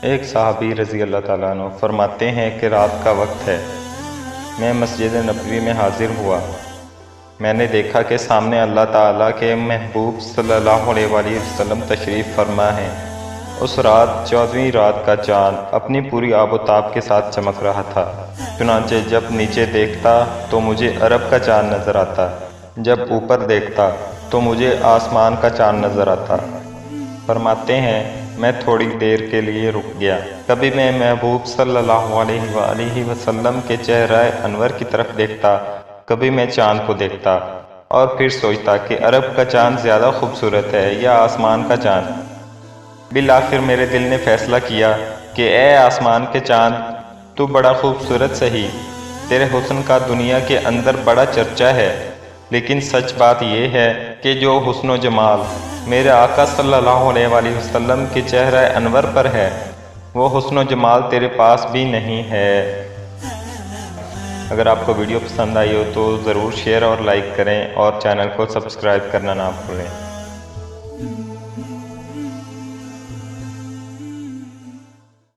ایک صحابی رضی اللہ تعالیٰ عنہ فرماتے ہیں کہ رات کا وقت ہے، میں مسجد نبوی میں حاضر ہوا۔ میں نے دیکھا کہ سامنے اللہ تعالیٰ کے محبوب صلی اللہ علیہ وآلہ وسلم تشریف فرما ہیں۔ اس رات 14ویں رات کا چاند اپنی پوری آب و تاب کے ساتھ چمک رہا تھا۔ چنانچہ جب نیچے دیکھتا تو مجھے عرب کا چاند نظر آتا، جب اوپر دیکھتا تو مجھے آسمان کا چاند نظر آتا۔ فرماتے ہیں میں تھوڑی دیر کے لیے رک گیا، کبھی میں محبوب صلی اللہ علیہ وآلہ وسلم کے چہرہ انور کی طرف دیکھتا، کبھی میں چاند کو دیکھتا اور پھر سوچتا کہ عرب کا چاند زیادہ خوبصورت ہے یا آسمان کا چاند۔ بالآخر میرے دل نے فیصلہ کیا کہ اے آسمان کے چاند، تو بڑا خوبصورت سہی، تیرے حسن کا دنیا کے اندر بڑا چرچا ہے، لیکن سچ بات یہ ہے کہ جو حسن و جمال میرے آقا صلی اللہ علیہ وآلہ وسلم کے چہرہ انور پر ہے، وہ حسن و جمال تیرے پاس بھی نہیں ہے۔ اگر آپ کو ویڈیو پسند آئی ہو تو ضرور شیئر اور لائک کریں اور چینل کو سبسکرائب کرنا نہ بھولیں۔